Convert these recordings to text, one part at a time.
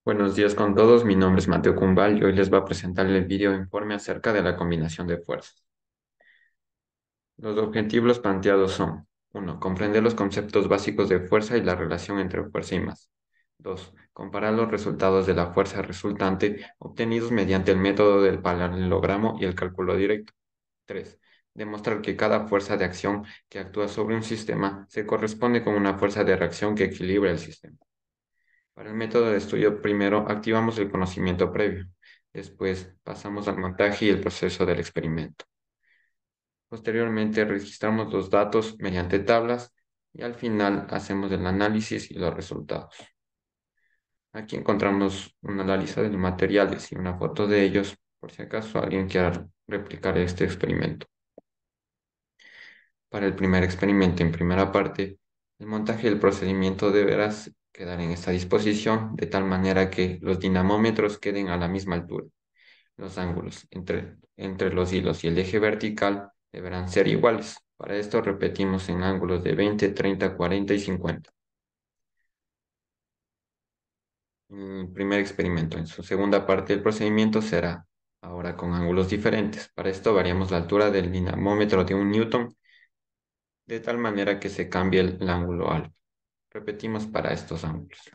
Buenos días con todos, mi nombre es Mateo Cumbal y hoy les voy a presentar el video informe acerca de la combinación de fuerzas. Los objetivos planteados son: 1. Comprender los conceptos básicos de fuerza y la relación entre fuerza y masa. 2. Comparar los resultados de la fuerza resultante obtenidos mediante el método del paralelogramo y el cálculo directo. 3. Demostrar que cada fuerza de acción que actúa sobre un sistema se corresponde con una fuerza de reacción que equilibra el sistema. Para el método de estudio, primero activamos el conocimiento previo, después pasamos al montaje y el proceso del experimento. Posteriormente registramos los datos mediante tablas y al final hacemos el análisis y los resultados. Aquí encontramos una lista de los materiales y una foto de ellos por si acaso alguien quiera replicar este experimento. Para el primer experimento en primera parte, el montaje y el procedimiento deberá quedar en esta disposición de tal manera que los dinamómetros queden a la misma altura. Los ángulos entre los hilos y el eje vertical deberán ser iguales. Para esto repetimos en ángulos de 20, 30, 40 y 50. En el primer experimento, en su segunda parte del procedimiento será ahora con ángulos diferentes. Para esto variamos la altura del dinamómetro de 1 newton de tal manera que se cambie el ángulo alfa. Repetimos para estos ángulos.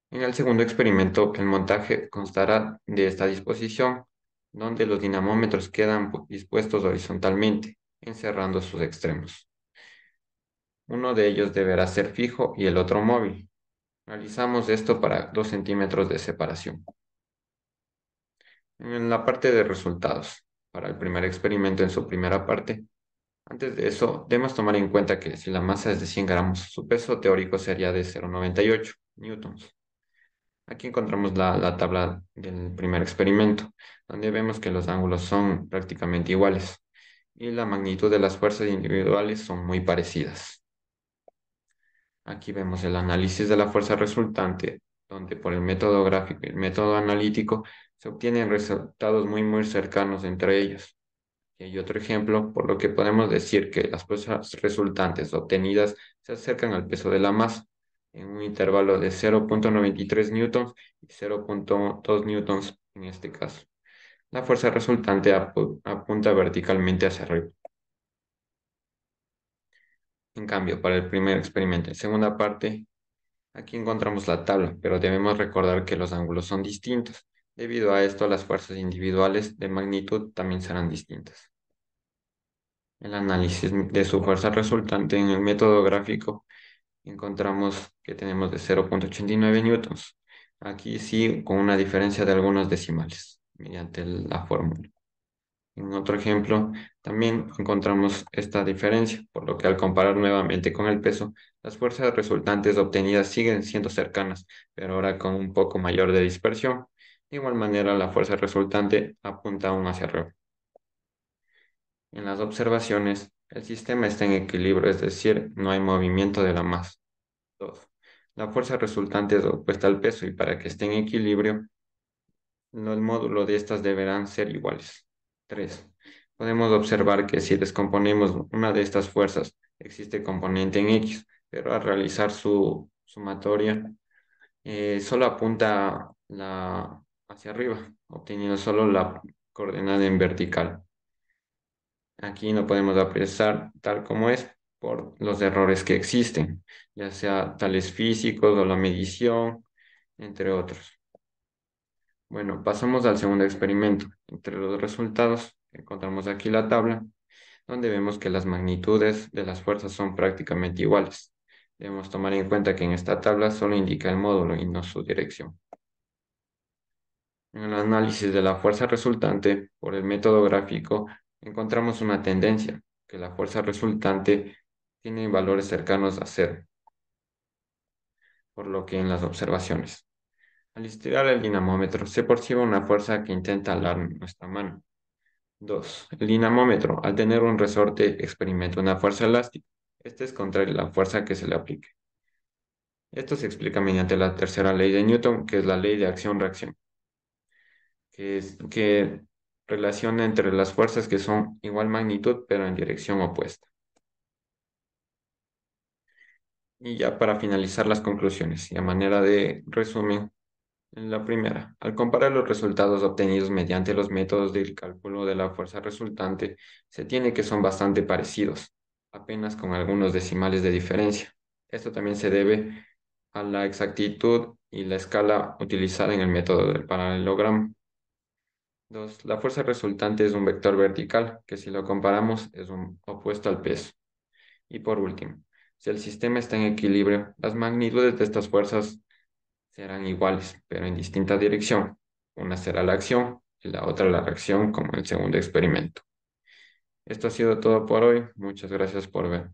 En el segundo experimento, el montaje constará de esta disposición, donde los dinamómetros quedan dispuestos horizontalmente, encerrando sus extremos. Uno de ellos deberá ser fijo y el otro móvil. Realizamos esto para 2 centímetros de separación. En la parte de resultados, para el primer experimento en su primera parte, antes de eso, debemos tomar en cuenta que si la masa es de 100 gramos, su peso teórico sería de 0,98 newtons. Aquí encontramos la tabla del primer experimento, donde vemos que los ángulos son prácticamente iguales y la magnitud de las fuerzas individuales son muy parecidas. Aquí vemos el análisis de la fuerza resultante, donde por el método gráfico y el método analítico se obtienen resultados muy cercanos entre ellos. Y hay otro ejemplo, por lo que podemos decir que las fuerzas resultantes obtenidas se acercan al peso de la masa en un intervalo de 0,93 newtons y 0,2 newtons en este caso. La fuerza resultante apunta verticalmente hacia arriba. En cambio, para el primer experimento, en segunda parte, aquí encontramos la tabla, pero debemos recordar que los ángulos son distintos. Debido a esto, las fuerzas individuales de magnitud también serán distintas. El análisis de su fuerza resultante en el método gráfico encontramos que tenemos de 0,89 newtons. Aquí sí, con una diferencia de algunos decimales, mediante la fórmula. En otro ejemplo, también encontramos esta diferencia, por lo que al comparar nuevamente con el peso, las fuerzas resultantes obtenidas siguen siendo cercanas, pero ahora con un poco mayor de dispersión. De igual manera, la fuerza resultante apunta aún hacia arriba. En las observaciones, el sistema está en equilibrio, es decir, no hay movimiento de la masa. 2. La fuerza resultante es opuesta al peso y para que esté en equilibrio, el módulo de estas deberán ser iguales. 3. Podemos observar que si descomponemos una de estas fuerzas, existe componente en X, pero al realizar su sumatoria, solo apunta hacia arriba, obteniendo solo la coordenada en vertical. Aquí no podemos apreciar tal como es por los errores que existen, ya sea tales físicos o la medición, entre otros. Bueno, pasamos al segundo experimento. Entre los resultados encontramos aquí la tabla, donde vemos que las magnitudes de las fuerzas son prácticamente iguales. Debemos tomar en cuenta que en esta tabla solo indica el módulo y no su dirección. En el análisis de la fuerza resultante por el método gráfico, encontramos una tendencia, que la fuerza resultante tiene valores cercanos a cero, por lo que en las observaciones. Al estirar el dinamómetro se percibe una fuerza que intenta alar nuestra mano. 2. El dinamómetro, al tener un resorte, experimenta una fuerza elástica. Esta es contraria a la fuerza que se le aplique. Esto se explica mediante la tercera ley de Newton, que es la ley de acción-reacción, que relaciona entre las fuerzas que son igual magnitud pero en dirección opuesta. Y ya para finalizar las conclusiones y a manera de resumen, en la primera, al comparar los resultados obtenidos mediante los métodos del cálculo de la fuerza resultante, se tiene que son bastante parecidos, apenas con algunos decimales de diferencia. Esto también se debe a la exactitud y la escala utilizada en el método del paralelogramo. Dos, la fuerza resultante es un vector vertical, que si lo comparamos es un opuesto al peso. Y por último, si el sistema está en equilibrio, las magnitudes de estas fuerzas serán iguales, pero en distinta dirección. Una será la acción y la otra la reacción, como en el segundo experimento. Esto ha sido todo por hoy. Muchas gracias por ver.